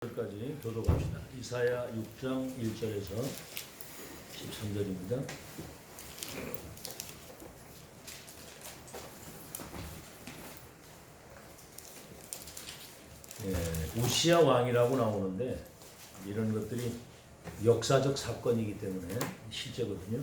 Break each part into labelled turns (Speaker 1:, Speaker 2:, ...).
Speaker 1: 까지 교독합시다. 이사야 6장 1절에서 13절입니다. 우시야 왕이라고 나오는데 이런 것들이 역사적 사건이기 때문에 실제거든요.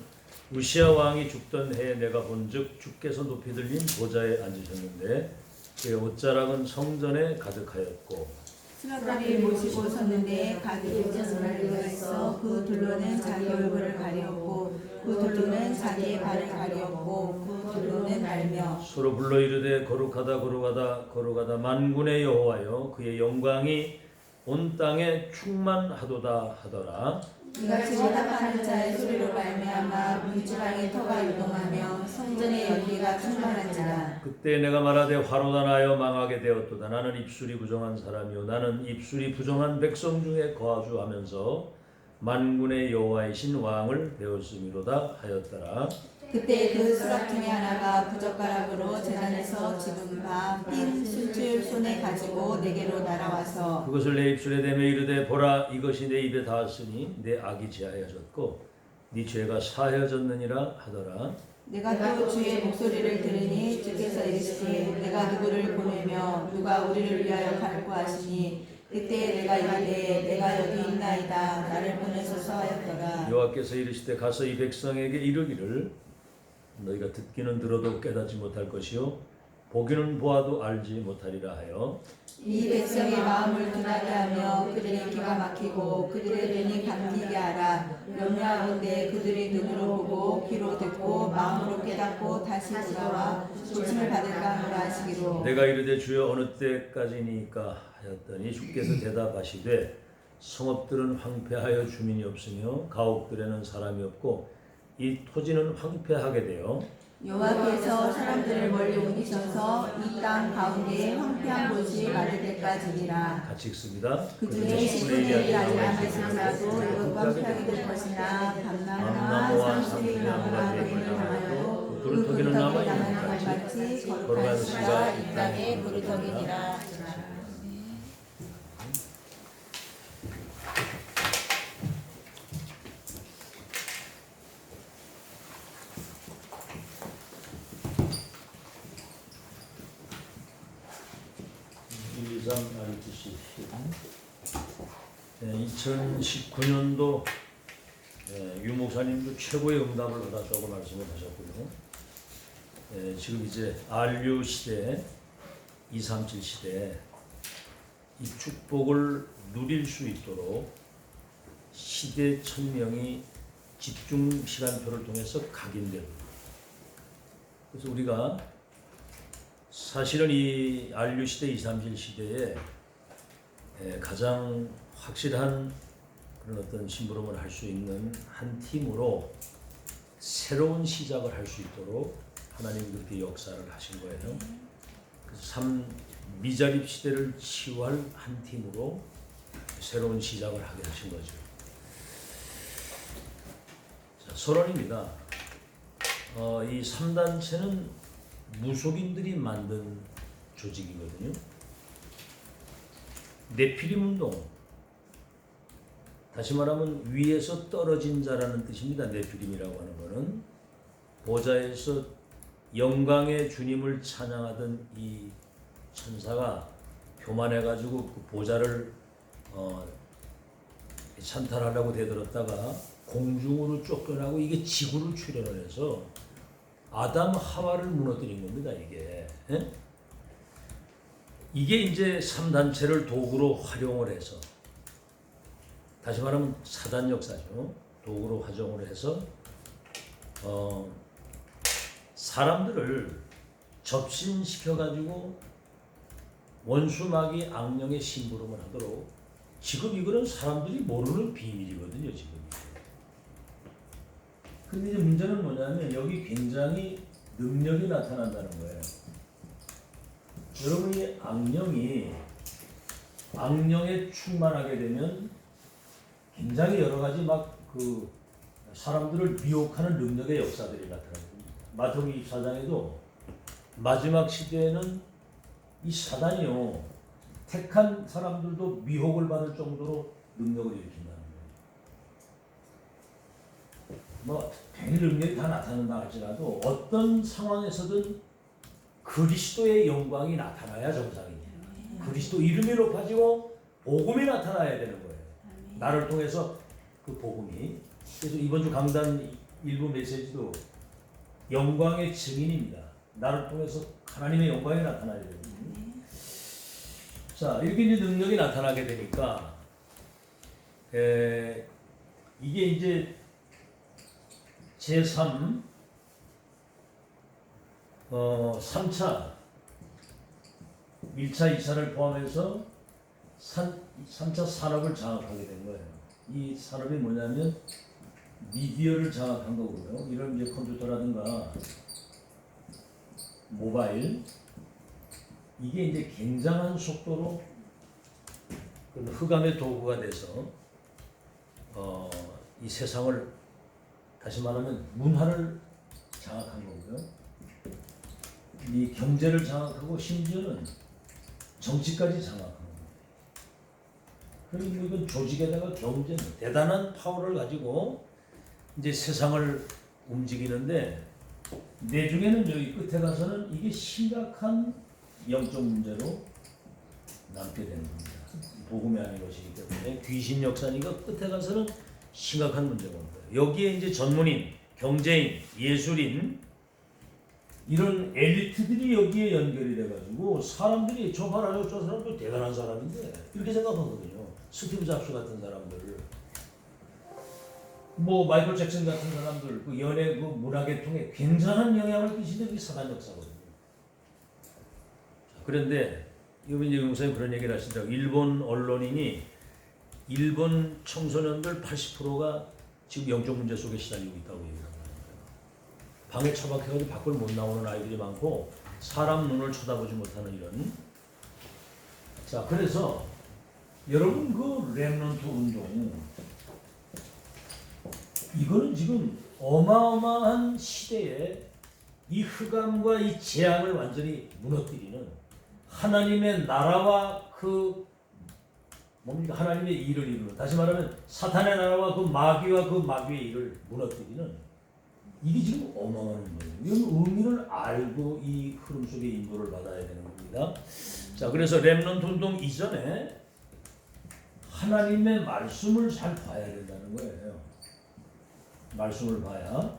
Speaker 1: 우시야 왕이 죽던 해에 내가 본즉 주께서 높이 들린 보좌에 앉으셨는데 그의 옷자락은 성전에 가득하였고
Speaker 2: 수라가리를 모시고 섰는데 가득히 옷자락을 있어 그 둘로는 자기 얼굴을 가리었고 그 둘로는 자기의 발을 가리었고 그 둘로는 날며
Speaker 1: 서로 불러 이르되 거룩하다 거룩하다 거룩하다 만군의 여호와여 그의 영광이 온 땅에 충만하도다 하더라.
Speaker 2: 이같이 대답하는 자의 소리로 말미암아 문지방의 터가 유동하며 성전의 연기가 충만한지라.
Speaker 1: 그때 내가 말하되 화로다 나여 망하게 되었도다. 나는 입술이 부정한 사람이요 나는 입술이 부정한 백성 중에 거주하면서 만군의 여호와이신 왕을 배웠음이로다 하였더라.
Speaker 2: 그때 그 수락 중에 하나가 부젓가락으로 제단에서 집은 바빈 술줄 손에 가지고 내게로 날아와서
Speaker 1: 그것을 내 입술에 대며 이르되 보라 이것이 내 입에 닿았으니 내 악이 지하여졌고 네 죄가 사하여졌느니라 하더라.
Speaker 2: 내가 또 주의 목소리를 들으니 주께서 이르시되 내가 누구를 보내며 누가 우리를 위하여 갈고 하시니 그때 내가 이르되 내가 여기 있나이다 나를 보내소서 하였더라.
Speaker 1: 여호와께서 이르시되 가서 이 백성에게 이르기를 너희가 듣기는 들어도 깨닫지 못할 것이요 보기는 보아도 알지 못하리라 하여
Speaker 2: 이 백성의 마음을 둔하게 하며 그들의 귀가 막히고 그들의 눈이 감기게 하라. 염려하건대 그들이 눈으로 보고 귀로 듣고 마음으로 깨닫고 다시 돌아와 조침을 받을까 하노라 하시기로.
Speaker 1: 내가 이르되 주여 어느 때까지니까 하였더니 주께서 대답하시되 성읍들은 황폐하여 주민이 없으며 가옥들에는 사람이 없고 이 토지는 황폐하게 되어
Speaker 2: 여호와께서 사람들을 멀리 옮기셔서 이 땅 가운데 황폐한 곳이 마를 때까지니라.
Speaker 1: 같이 읽습니다.
Speaker 2: 그중에 10분의 1이 아직 남아있을지라도 이것과 황폐하게 될 것이나 밤나무와 산수리 나무가 그림을 당하여도 그 그루터기는 남아있는 것같이 거룩한 씨가 이 땅의 그루터기니라.
Speaker 1: 2019년도 유 목사님도 최고의 응답을 받았다고 말씀을 하셨고요. 지금 이제 RU 시대, 237 시대에 이 축복을 누릴 수 있도록 시대 천명이 집중 시간표를 통해서 각인됩니다. 그래서 우리가 사실은 이 RU 시대, 237 시대에 가장 확실한 그런 어떤 심부름을 할 수 있는 한 팀으로 새로운 시작을 할 수 있도록 하나님 그렇게 역사를 하신 거예요. 그래서 미자립 시대를 치유할 한 팀으로 새로운 시작을 하게 하신 거죠. 자, 서론입니다. 이 3단체는 무속인들이 만든 조직이거든요. 네피림 운동, 다시 말하면 위에서 떨어진 자라는 뜻입니다. 네피림이라고 하는 것은 보좌에서 영광의 주님을 찬양하던 이 천사가 교만해가지고 그 보좌를 찬탈하려고 대들었다가 공중으로 쫓겨나고 이게 지구를 출현을 해서 아담 하와를 무너뜨린 겁니다. 이게 이제 3단체를 도구로 활용을 해서, 다시 말하면 사단 역사죠. 도구로 활용을 해서 사람들을 접신시켜가지고 원수마귀 악령의 심부름을 하도록, 지금 이거는 사람들이 모르는 비밀이거든요. 지금. 근데 이제 문제는 뭐냐면 여기 굉장히 능력이 나타난다는 거예요. 여러분이 악령에 충만하게 되면 굉장히 여러 가지 그 사람들을 미혹하는 능력의 역사들이 나타납니다. 마태복음 24장에도 마지막 시대에는 이 사단이요 택한 사람들도 미혹을 받을 정도로 능력을 일으킨다는 거예요. 뭐 괜히 능력이 다 나타난다 할지라도 어떤 상황에서든 그리스도의 영광이 나타나야 정상이에요. 그리스도 이름이 높아지고 복음이 나타나야 되는 거예요. 나를 통해서 그 복음이. 그래서 이번 주 강단 일부 메시지도 영광의 증인입니다. 나를 통해서 하나님의 영광이 나타나야 됩니다. 자, 이렇게 이제 능력이 나타나게 되니까 이게 이제 제3 3차 1차 2차를 포함해서 3차 산업을 장악하게 된 거예요. 이 산업이 뭐냐면 미디어를 장악한 거고요. 이런 이제 컴퓨터라든가 모바일, 이게 이제 굉장한 속도로 그 흑암의 도구가 돼서 이 세상을, 다시 말하면 문화를 장악한 거고요. 이 경제를 장악하고 심지어는 정치까지 장악한 거예요. 그리고 이건 조직에다가 경제는 대단한 파워를 가지고 이제 세상을 움직이는데, 내중에는 여기 끝에 가서는 이게 심각한 영적 문제로 남게 되는 겁니다. 복음이 아닌 것이기 때문에 귀신 역사니까 끝에 가서는 심각한 문제가 옵니다. 여기에 이제 전문인, 경제인, 예술인, 이런 엘리트들이 여기에 연결이 돼가지고 사람들이 저 봐라 저 사람도 대단한 사람인데 이렇게 생각하거든요. 스티브 잡스 같은 사람들, 뭐 마이클 잭슨 같은 사람들, 그 연예 그 문화계 통해 굉장한 영향을 끼치는 게 사단 역사거든요. 자, 그런데 이제 용사님 그런 얘기를 하시더라고요. 일본 언론인이 일본 청소년들 80%가 지금 영적 문제 속에 시달리고 있다고 얘기를 합니다. 방에 처박혀가지고 밖을 못 나오는 아이들이 많고 사람 눈을 쳐다보지 못하는 이런. 자, 그래서 여러분 그 렘넌트 운동, 이거는 지금 어마어마한 시대에 이 흑암과 이 재앙을 완전히 무너뜨리는 하나님의 나라와 그 뭡니까? 하나님의 일을 이루는, 다시 말하면 사탄의 나라와 그 마귀와 그 마귀의 일을 무너뜨리는, 이게 지금 어마어마한 거예요. 이런 의미를 알고 이 흐름 속에 인도를 받아야 되는 겁니다. 자, 그래서 렘넌트 운동 이전에 하나님의 말씀을 잘 봐야 된다는 거예요. 말씀을 봐야.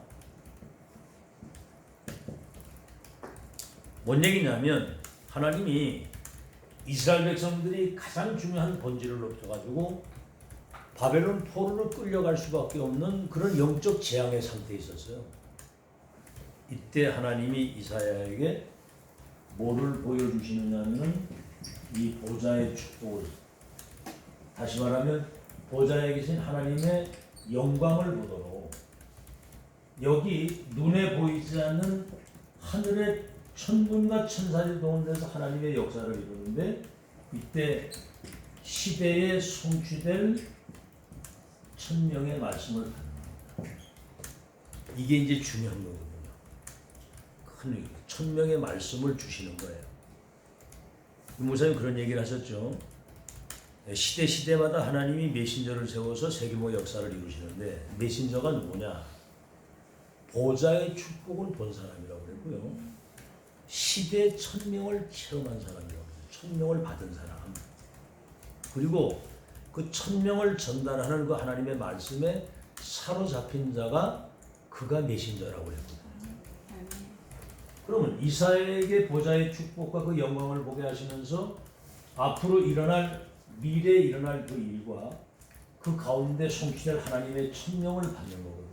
Speaker 1: 뭔 얘기냐면 하나님이 이스라엘 백성들이 가장 중요한 본질을 높여가지고 바벨론 포로로 끌려갈 수밖에 없는 그런 영적 재앙의 상태에 있었어요. 이때 하나님이 이사야에게 뭐를 보여주시느냐면 이 보좌의 축복을, 다시 말하면 보좌에 계신 하나님의 영광을 보도록, 여기 눈에 보이지 않는 하늘의 천군과 천사들이 동원돼서 하나님의 역사를 이루는데, 이때 시대에 성취될 천명의 말씀을 받는 겁니다. 이게 이제 중요한 거거든요. 큰 천명의 말씀을 주시는 거예요. 무사님 그런 얘기를 하셨죠. 시대마다 하나님이 메신저를 세워서 세계모 역사를 이루시는데, 메신저가 누구냐? 보좌의 축복을 본 사람이라고 그랬고요. 시대 천명을 체험한 사람이라고 그래요. 천명을 받은 사람. 그리고 그 천명을 전달하는 그 하나님의 말씀에 사로잡힌 자가 그가 메신저라고 그랬거든요. 그러면 이사야에게 보좌의 축복과 그 영광을 보게 하시면서 앞으로 일어날, 미래에 일어날 그 일과 그 가운데 성취될 하나님의 천명을 받는 거거든요.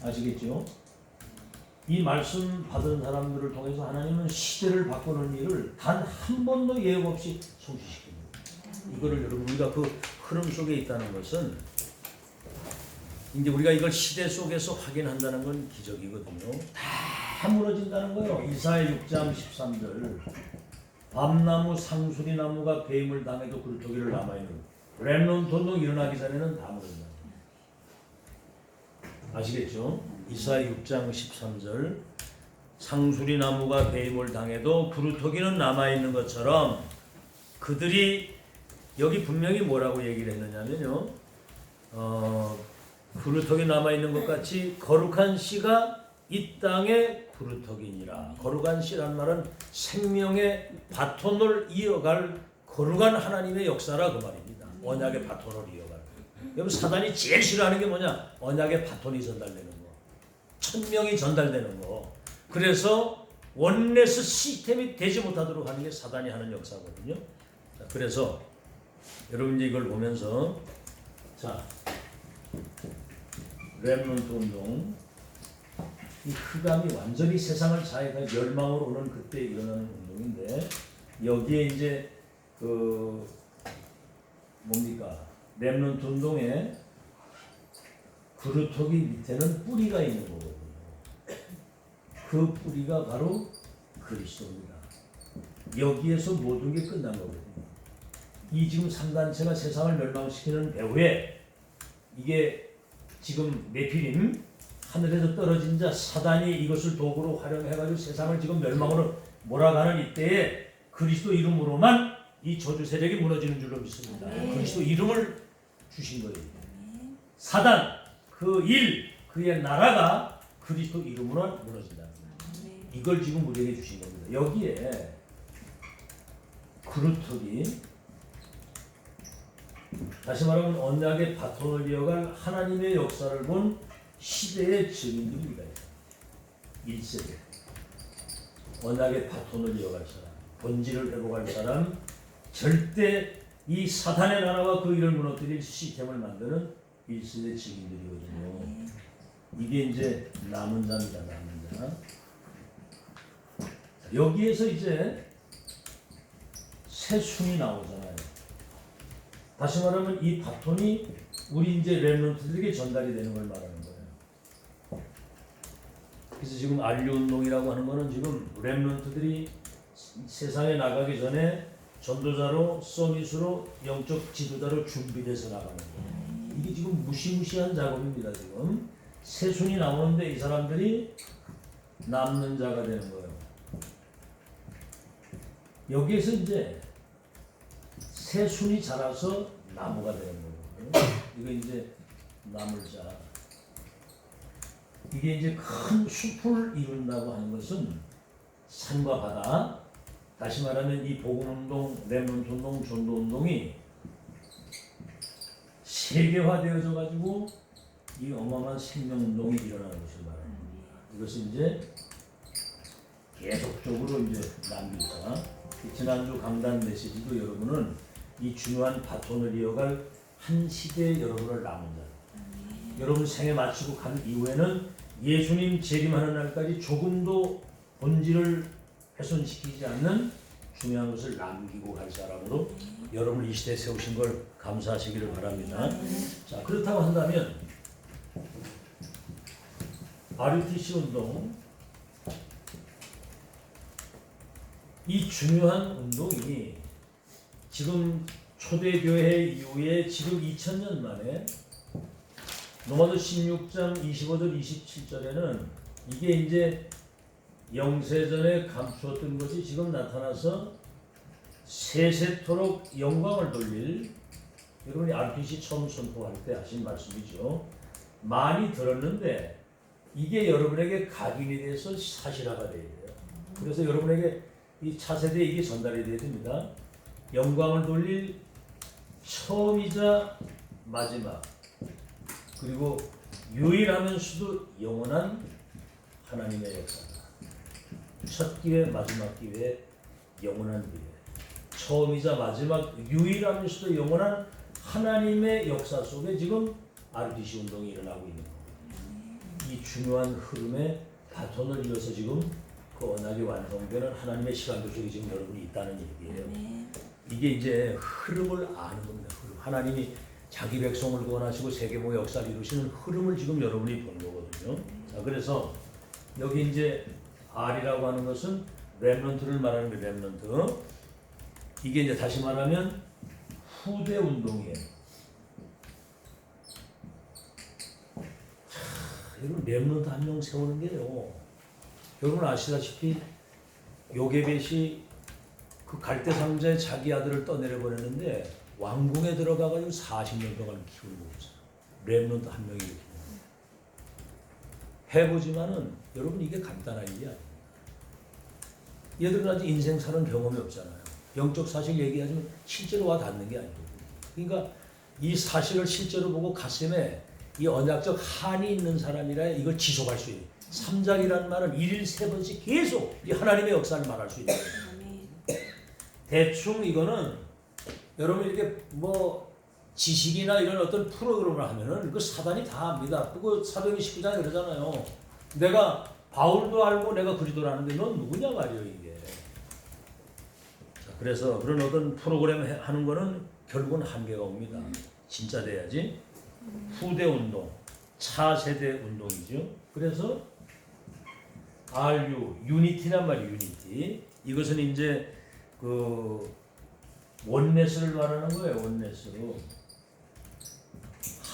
Speaker 1: 아시겠죠? 이 말씀 받은 사람들을 통해서 하나님은 시대를 바꾸는 일을 단 한 번도 예고 없이 성취시킵니다. 이거를 여러분, 우리가 그 흐름 속에 있다는 것은, 이제 우리가 이걸 시대 속에서 확인한다는 건 기적이거든요. 다 무너진다는 거예요. 이사야 6장 13절. 밤나무 상수리 나무가 배임을 당해도 굴뚝이를 남아있는, 렘넌트 운동 일어나기 전에는 다 무너진다. 아시겠죠? 이사야 6장 13절. 상수리 나무가 배임을 당해도 구루터기는 남아있는 것처럼 그들이 여기 분명히 뭐라고 얘기를 했느냐면요. 그루터기 남아있는 것 같이 거룩한 씨가 이 땅에 그루터기니라. 거룩한 씨란 말은 생명의 바톤을 이어갈 거룩한 하나님의 역사라 그 말입니다. 언약의 바톤을 이어갈. 여러분 사단이 제일 싫어하는 게 뭐냐? 언약의 바톤이 전달되는 거. 천명이 전달되는 거. 그래서 원내스 시스템이 되지 못하도록 하는 게 사단이 하는 역사거든요. 자, 그래서 여러분 이걸 보면서 자 렘넌트 운동 이 흑암이 완전히 세상을 자해가 멸망으로 오는 그때 일어나는 운동인데 여기에 이제 그 뭡니까 렘넌트 운동에 그루터기 밑에는 뿌리가 있는 거거든요. 그 뿌리가 바로 그리스도입니다. 여기에서 모든 게 끝난 거거든요. 이 지금 3단체가 세상을 멸망시키는 배후에 이게 지금 네피림 하늘에서 떨어진 자 사단이 이것을 도구로 활용해가지고 세상을 지금 멸망으로 몰아가는 이때에 그리스도 이름으로만 이 저주 세력이 무너지는 줄로 믿습니다. 그리스도 이름을 주신 거예요. 사단 그 일 그의 나라가 그리스도 이름으로 무너진다. 이걸 지금 우리에게 주신 겁니다. 여기에 그루터기 다시 말하면 언약의 바톤을 이어갈 하나님의 역사를 본 시대의 증인들입니다. 1세대 언약의 바톤을 이어갈 사람, 본질을 회복할 사람, 절대 이 사탄의 나라와 그 일을 무너뜨릴 시스템을 만드는 1세대 증인들이거든요. 이게 이제 남은 자입니다. 남은 자. 여기에서 이제 새 순이 나오잖아요. 다시 말하면 이 바톤이 우리 이제 렘넌트들에게 전달이 되는 걸 말하는 거예요. 그래서 지금 안류 운동이라고 하는 거는 지금 렘넌트들이 세상에 나가기 전에 전도자로 서밋으로 영적 지도자로 준비돼서 나가는 거예요. 이게 지금 무시무시한 작업입니다. 지금 새순이 나오는데 이 사람들이 남는 자가 되는 거예요. 여기에서 이제 새순이 자라서 나무가 되는 거예요. 이거 이제 나물자. 이게 이제 큰 숲을 이룬다고 하는 것은 산과 바다, 다시 말하면 이 복음운동, 렘넌트운동, 전도운동이 세계화되어져 가지고 이 어마어마한 생명운동이 일어나는 것을 말합니다. 이것은 이제 계속적으로 이제 남기자. 지난주 강단 메시지도 여러분은 이 중요한 바톤을 이어갈 한 시대의 여러분을 남은 자. 여러분 생애 마치고 간 이후에는 예수님 재림하는 날까지 조금도 본질을 훼손시키지 않는 중요한 것을 남기고 갈 사람으로 여러분을 이 시대에 세우신 걸 감사하시기를 바랍니다. 자, 그렇다고 한다면 RUTC 운동 이 중요한 운동이 지금 초대교회 이후에 지금 2000년 만에 로마서 16장 25절 27절에는 이게 이제 영세전에 감추었던 것이 지금 나타나서 세세토록 영광을 돌릴 여러분이 RPC 처음 선포할 때 하신 말씀이죠. 많이 들었는데 이게 여러분에게 각인이 돼서 사실화가 돼야 돼요. 그래서 여러분에게 이 차세대에 이게 전달이 돼야 됩니다. 영광을 돌릴 처음이자 마지막 그리고 유일하면서도 영원한 하나님의 역사다. 첫 기회, 마지막 기회, 영원한 기회. 처음이자 마지막 유일하면서도 영원한 하나님의 역사 속에 지금 RUTC 운동이 일어나고 있는 거거든요. 이 중요한 흐름에 바톤을 이어서 지금 그 언약이 완성되는 하나님의 시간도 속에 지금 여러분이 있다는 얘기예요. 이게 이제 흐름을 아는 겁니다. 흐름. 하나님이 자기 백성을 구원하시고 세계보의 역사를 이루시는 흐름을 지금 여러분이 본 거거든요. 자, 그래서 여기 이제 R이라고 하는 것은 렘넌트를 말하는 게 렘넌트. 이게 이제 다시 말하면 후대 운동이에요. 자, 여러분 렘넌트 한 명 세우는 게요. 여러분 아시다시피 요게벳이 그 갈대상자에 자기 아들을 떠내려 보냈는데 왕궁에 들어가가지고 40년 동안 키우고 있어요. 렘넌트 한 명이 이렇게 해보지만은 여러분 이게 간단한 일이 아닙니다. 얘들은 아직 인생 사는 경험이 없잖아요. 영적 사실 얘기하지만 실제로 와 닿는 게 아니거든요. 그러니까 이 사실을 실제로 보고 가슴에 이 언약적 한이 있는 사람이라 이걸 지속할 수 있는 삼작이라는 말은 일일 세 번씩 계속 이 하나님의 역사를 말할 수 있는 거예요. 대충 이거는 여러분 이렇게 뭐 지식이나 이런 어떤 프로그램을 하면은 그 사단이 다 압니다. 그거 사도행 19장에 그러잖아요. 내가 바울도 알고 내가 그리스도라는데 넌 누구냐 말이에요 이게. 자, 그래서 그런 어떤 프로그램 하는 거는 결국은 한계가 옵니다. 진짜 돼야지. 후대 운동, 차세대 운동이죠. 그래서 RU, 유니티란 말이에요. 유니티. 이것은 이제 그 원네스를 말하는 거예요. 원네스로.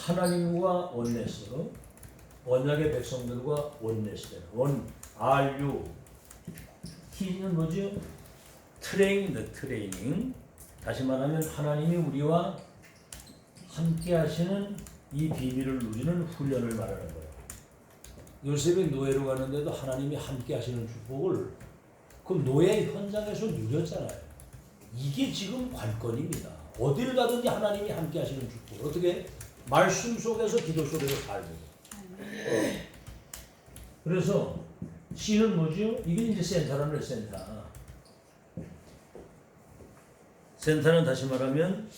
Speaker 1: 하나님과 원네스, 언약의 백성들과 원네스. 원 RU. T는 뭐죠? 트레이닝. 다시 말하면 하나님이 우리와 함께 하시는 이 비밀을 누리는 훈련을 말하는 거예요. 요셉이 노예로 가는데도 하나님이 함께 하시는 축복을 그 노예 현장에서 누렸잖아요. 이게 지금 관건입니다. 어딜 가든지 하나님이 함께 하시는 축복. 어떻게? 말씀 속에서 기도 속에서 살고. 그래서 C는 뭐죠? 이게 이제 센터라는 거예요. 센터는 다시 말하면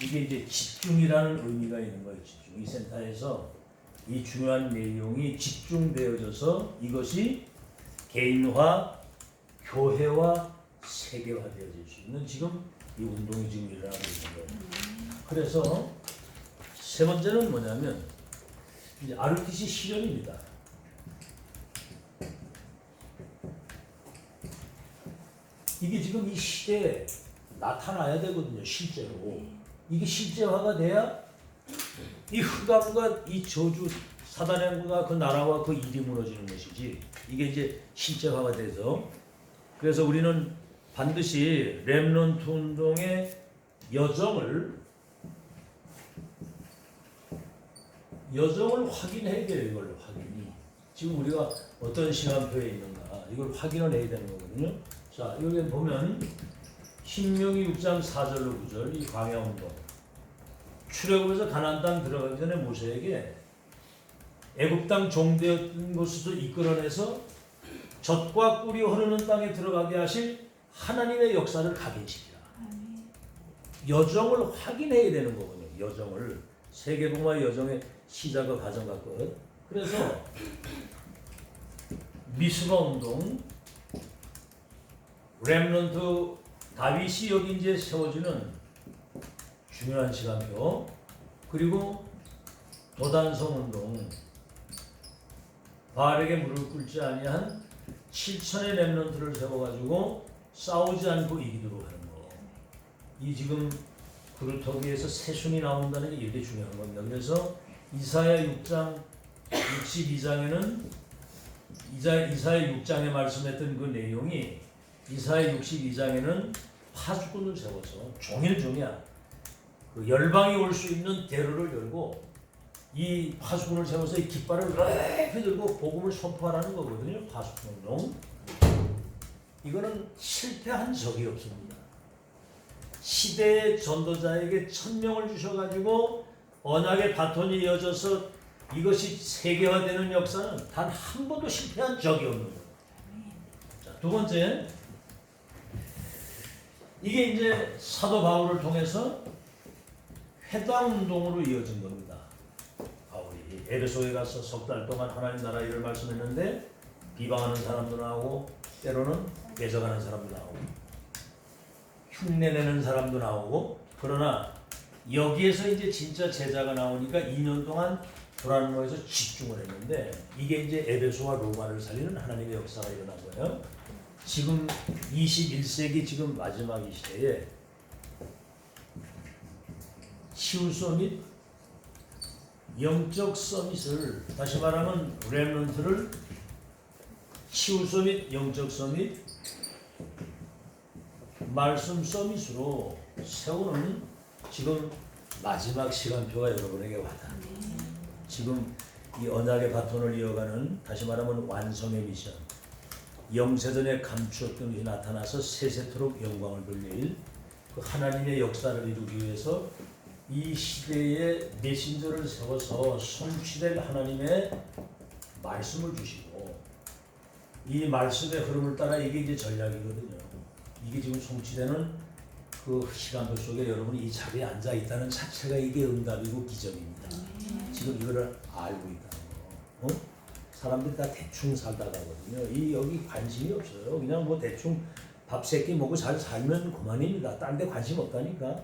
Speaker 1: 이게 이제 집중이라는 의미가 있는 거예요. 집중. 이 센터에서 이 중요한 내용이 집중되어져서 이것이 개인화, 교회화, 세계화되어질 수 있는 지금 이 운동이 지금 일어나고 있는 거예요. 그래서 세 번째는 뭐냐면 이제 RTC 실현입니다. 이게 지금 이 시대에 나타나야 되거든요. 실제로. 이게 실제화가 돼야 이 흑암과 이 저주 사단의 그 나라와 그 일이 무너지는 것이지. 이게 이제 실제화가 돼서 그래서 우리는 반드시 렘넌트 운동의 여정을 확인해야 돼요. 이걸 확인이. 지금 우리가 어떤 시간표에 있는가 이걸 확인을 해야 되는 거거든요. 자, 여기 보면 신명기 6장 4절로 9절 이 광야운동. 출애굽에서 가나안 땅 들어가기 전에 모세에게 애굽 땅 종되었던 곳에서 이끌어내서 젖과 꿀이 흐르는 땅에 들어가게 하실 하나님의 역사를 각인시키라. 여정을 확인해야 되는 거거든요. 여정을. 세계복음화 여정의 시작과 과정 같거든. 그래서 미스바 운동, 렘넌트 다윗이 여기 이제 세워지는 중요한 시간표, 그리고 도단성 운동, 바알에게 무릎 꿇지 아니한 7천의 렘넌트를 세워가지고 싸우지 않고 이기도록 하는 거. 이 지금 그루터기에서 새순이 나온다는 게 이렇게 중요한 겁니다. 그래서 이사야 6장 62장에는 이사야 6장에 말씀했던 그 내용이 이사야 62장에는 파수꾼을 세워서 종일종이야. 그 열방이 올 수 있는 대로를 열고 이 파수꾼을 세워서 이 깃발을 이렇게 들고 복음을 선포하라는 거거든요. 파수꾼 운동. 이거는 실패한 적이 없습니다. 시대의 전도자에게 1000명을 주셔가지고 언약의 바톤이 이어져서 이것이 세계화되는 역사는 단 한 번도 실패한 적이 없는 거예요. 자, 두 번째, 이게 이제 사도 바울을 통해서 회당 운동으로 이어진 겁니다. 바울이 에베소에 가서 석 달 동안 하나님 나라 일을 말씀했는데 비방하는 사람도 나오고 때로는 뺏어가는 사람도 나오고 흉내내는 사람도 나오고, 그러나 여기에서 이제 진짜 제자가 나오니까 2년 동안 도란노에서 집중을 했는데 이게 이제 에베소와 로마를 살리는 하나님의 역사가 일어난 거예요. 지금 21세기 지금 마지막 이 시대에 치유서 및 영적 서밋을, 다시 말하면 렘넌트를 치유서 및 영적 서밋 말씀 서밋으로 세우는 지금 마지막 시간표가 여러분에게 와닿습니다. 지금 이 언약의 바톤을 이어가는, 다시 말하면 완성의 미션, 영세전에 감추었던 것이 나타나서 세세토록 영광을 돌릴 그 하나님의 역사를 이루기 위해서 이 시대에 메신저를 세워서 성취될 하나님의 말씀을 주시고, 이 말씀의 흐름을 따라 이게 이제 전략이거든요. 이게 지금 성취되는 그 시간표 속에 여러분이 이 자리에 앉아 있다는 자체가 이게 응답이고 기적입니다. 지금 이거를 알고 있다는 거. 사람들이 다 대충 살다 가거든요. 이 여기 관심이 없어요. 그냥 뭐 대충 밥 세끼 먹고 잘 살면 그만입니다. 딴 데 관심 없다니까.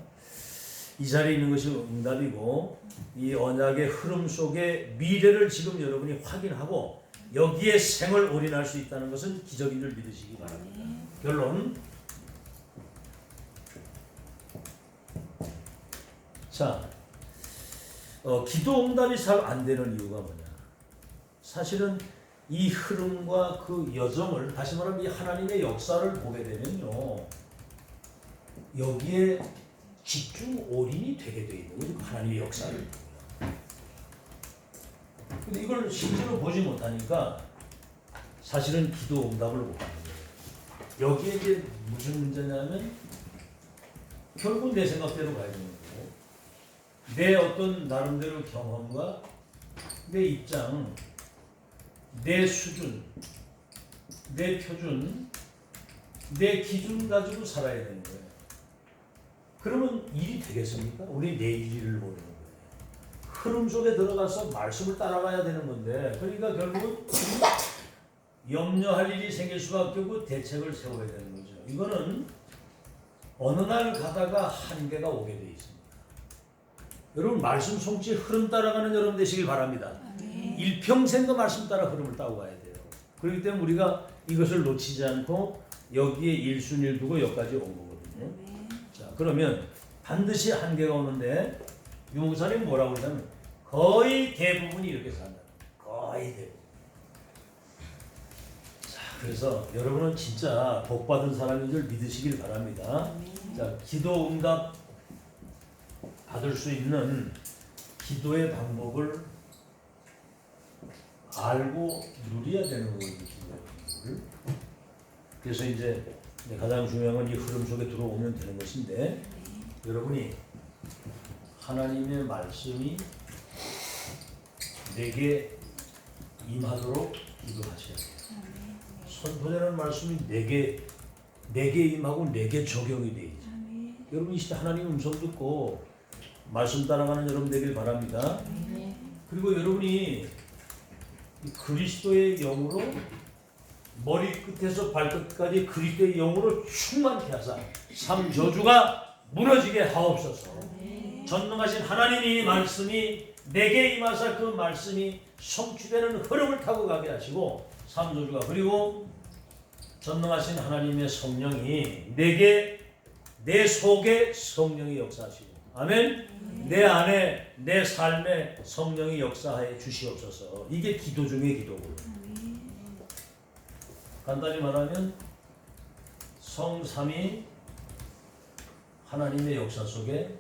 Speaker 1: 이 자리에 있는 것이 응답이고, 이 언약의 흐름 속에 미래를 지금 여러분이 확인하고 여기에 생을 올인할 수 있다는 것은 기적인 줄 믿으시기 바랍니다. 결론. 자, 기도 응답이 잘 안 되는 이유가 뭐냐? 사실은 이 흐름과 그 여정을, 다시 말하면 이 하나님의 역사를 보게 되면요, 여기에 집중 올인이 되게 돼 있는 거죠. 하나님의 역사를. 근데 이걸 실제로 보지 못하니까 사실은 기도 응답을 못 하는 거예요. 여기에 이제 무슨 문제냐면 결국 내 생각대로 가야 되는 거고, 내 어떤 나름대로 경험과 내 입장, 내 수준, 내 표준, 내 기준 가지고 살아야 되는 거예요. 그러면 일이 되겠습니까? 우리 내일 일을 모르는 거예요. 흐름 속에 들어가서 말씀을 따라가야 되는 건데, 그러니까 결국은 염려할 일이 생길 수밖에 없고 대책을 세워야 되는 거죠. 이거는 어느 날 가다가 한계가 오게 돼 있습니다. 여러분, 말씀 성취 흐름 따라가는 여러분 되시길 바랍니다. 일평생 그 말씀 따라 흐름을 따고 가야 돼요. 그렇기 때문에 우리가 이것을 놓치지 않고 여기에 일순일두고 여기까지 온 거거든요. 자, 그러면 반드시 한계가 오는데 유목사님 뭐라고 그러냐면 거의 대부분이 이렇게 산다. 거의 대부분. 자, 그래서 여러분은 진짜 복받은 사람인 줄 믿으시길 바랍니다. 자, 기도 응답 받을 수 있는 기도의 방법을 알고 누려야 되는 거거든요. 그래서 이제 가장 중요한 건 이 흐름 속에 들어오면 되는 것인데, 여러분이 하나님의 말씀이 내게 임하도록 기도하셔야 돼요. 선포되는 말씀이 내게 임하고 내게 적용이 되죠. 여러분 이 시대 하나님의 음성 듣고 말씀 따라가는 여러분 되길 바랍니다. 그리고 여러분이 그리스도의 영으로 머리끝에서 발끝까지 그리스도의 영으로 충만케 하사 삶 저주가 무너지게 하옵소서. 전능하신 하나님이 말씀이 내게 임하사 그 말씀이 성취되는 흐름을 타고 가게 하시고, 삶 저주가, 그리고 전능하신 하나님의 성령이 내게, 내 속에 성령이 역사하시고, 아멘. 내 안에 내 삶에 성령이 역사해 주시옵소서. 이게 기도 중의 기도고요. 간단히 말하면 성삼위 하나님의 역사 속에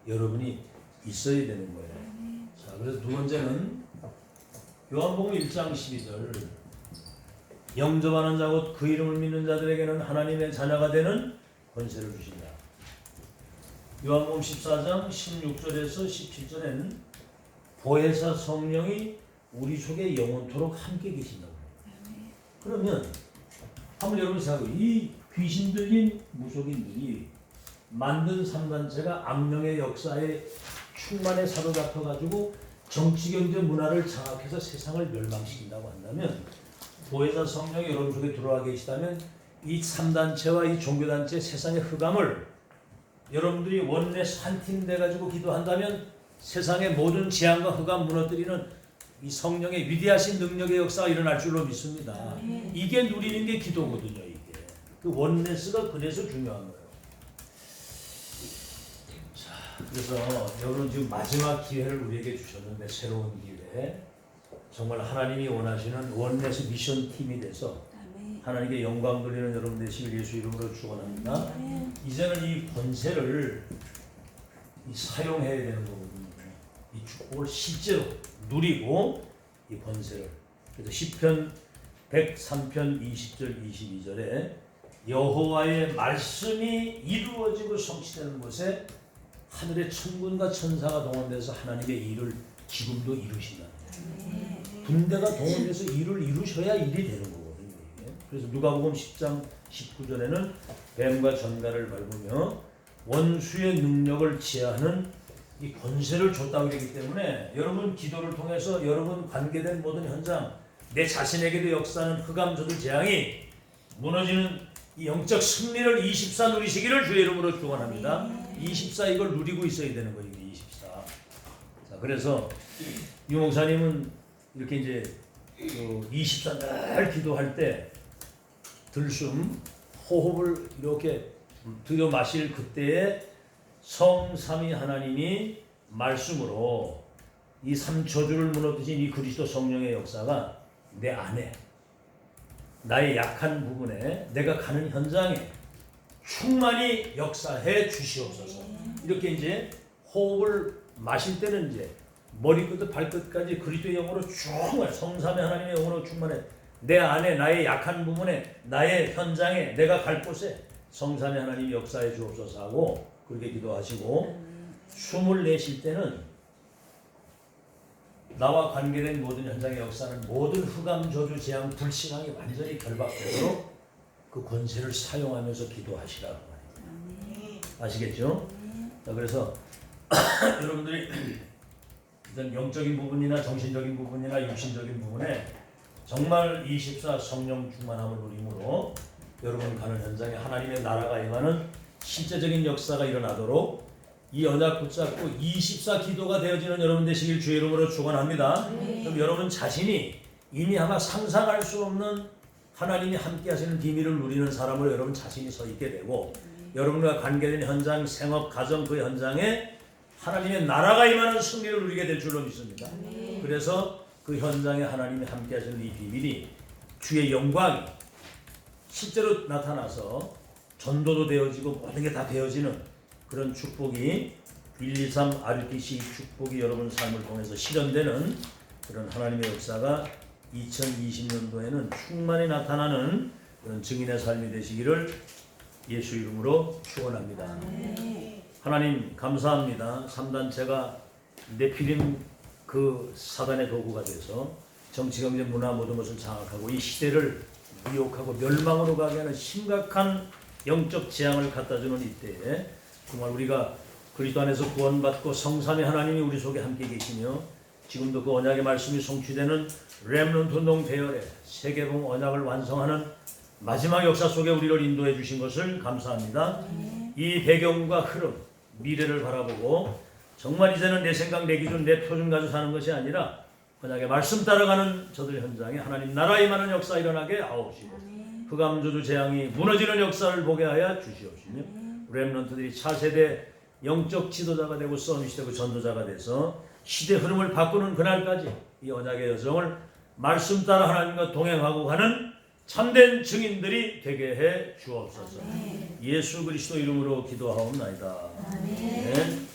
Speaker 1: 여러분이 있어야 되는 거예요. 자, 그래서 두 번째는 요한복음 1장 12절, 영접하는 자 곧 그 이름을 믿는 자들에게는 하나님의 자녀가 되는 권세를 주신다. 요한복음 14장 16절에서 17절에는 보혜사 성령이 우리 속에 영원토록 함께 계신다고 합니다. 그러면 한번 여러분 생각해요. 이 귀신 들린 무속인들이 만든 3단체가 악령의 역사에 충만에 사로잡혀가지고 정치, 경제, 문화를 장악해서 세상을 멸망시킨다고 한다면, 보혜사 성령이 여러분 속에 들어와 계시다면 이 3단체와 이 종교단체 세상의 흑암을 여러분들이 원내스 한 팀 돼가지고 기도한다면 세상의 모든 재앙과 흑암 무너뜨리는 이 성령의 위대하신 능력의 역사가 일어날 줄로 믿습니다. 이게 누리는 게 기도거든요. 이게 그 원내스가 그래서 중요한 거예요. 자, 그래서 여러분 지금 마지막 기회를 우리에게 주셨는데, 새로운 기회, 정말 하나님이 원하시는 원내스 미션 팀이 돼서 하나님께 영광 돌리는 여러분 되시길 예수 이름으로 축원합니다. 이제는 이 권세를 사용해야 되는 거거든요. 이 축복을 실제로 누리고 이 권세를. 그래서 시편 103편 20절 22절에 여호와의 말씀이 이루어지고 성취되는 곳에 하늘의 천군과 천사가 동원돼서 하나님의 일을 지금도 이루신다. 군대가 동원돼서 일을 이루셔야 일이 되는 거거든요. 이게. 그래서 누가복음 10장 19절에는 뱀과 전갈을 밟으며 원수의 능력을 제하는 이 권세를 줬다고 그러기 때문에 여러분 기도를 통해서 여러분 관계된 모든 현장, 내 자신에게도 역사하는 흑암저주 재앙이 무너지는 이 영적 승리를 24 누리시기를 주의 이름으로 축원합니다. 24 이걸 누리고 있어야 되는 거예요. 24. 자, 그래서 유 목사님은 이렇게 이제 24 늘 기도할 때 들숨 호흡을 이렇게 들여 마실 그때에 성삼위 하나님이 말씀으로 이 삼초주를 무너뜨린 이 그리스도 성령의 역사가 내 안에 나의 약한 부분에 내가 가는 현장에 충만히 역사해 주시옵소서. 이렇게 이제 호흡을 마실 때는 이제 머리끝부터 발끝까지 그리스도의 영으로 충만, 성삼위 하나님의 영으로 충만해. 내 안에 나의 약한 부분에 나의 현장에 내가 갈 곳에 성삼위 하나님이 역사해 주옵소서 하고 그렇게 기도하시고 숨을 내쉴 때는 나와 관계된 모든 현장의 역사는 모든 흑암, 저주, 재앙, 불신앙이 완전히 결박되도록 그 권세를 사용하면서 기도하시라고 말입니다. 아시겠죠? 자, 그래서 여러분들이 일단 영적인 부분이나 정신적인 부분이나 육신적인 부분에 정말 24 성령 충만함을 누림으로 여러분 가는 현장에 하나님의 나라가 임하는 실제적인 역사가 일어나도록 이 언약 붙잡고 24 기도가 되어지는 여러분 되시길 주의 이름으로 축원합니다. 그럼 여러분 자신이 이미 아마 상상할 수 없는 하나님이 함께 하시는 비밀을 누리는 사람으로 여러분 자신이 서 있게 되고 여러분과 관계된 현장, 생업, 가정 그 현장에 하나님의 나라가 임하는 승리를 누리게 될 줄로 믿습니다. 그래서 그 현장에 하나님이 함께 하시는 이 비밀이 주의 영광이 실제로 나타나서 전도도 되어지고 모든 게 다 되어지는 그런 축복이 123 RTC 축복이 여러분 삶을 통해서 실현되는 그런 하나님의 역사가 2020년도에는 충만히 나타나는 그런 증인의 삶이 되시기를 예수 이름으로 축원합니다. 하나님 감사합니다. 3단체가 네피림 그 사단의 도구가 돼서 정치, 경제, 문화 모든 것을 장악하고 이 시대를 미혹하고 멸망으로 가게 하는 심각한 영적 재앙을 갖다주는 이때에 정말 우리가 그리스도 안에서 구원받고 성삼위 하나님이 우리 속에 함께 계시며 지금도 그 언약의 말씀이 성취되는 렘넌트 운동 대열에 세계봉 언약을 완성하는 마지막 역사 속에 우리를 인도해 주신 것을 감사합니다. 이 배경과 흐름, 미래를 바라보고 정말 이제는 내 생각, 내 기준, 내 표준 가지고 사는 것이 아니라 언약의 말씀 따라가는 저들 현장에 하나님 나라 임하는 역사 일어나게 하옵시고 흑암저주 재앙이 무너지는 역사를 보게 하여 주시옵시며 렘넌트들이 차세대 영적 지도자가 되고 서밋이 되고 전도자가 돼서 시대 흐름을 바꾸는 그날까지 이 언약의 여정을 말씀 따라 하나님과 동행하고 가는 참된 증인들이 되게 해 주옵소서. 예수 그리스도 이름으로 기도하옵나이다. 아멘.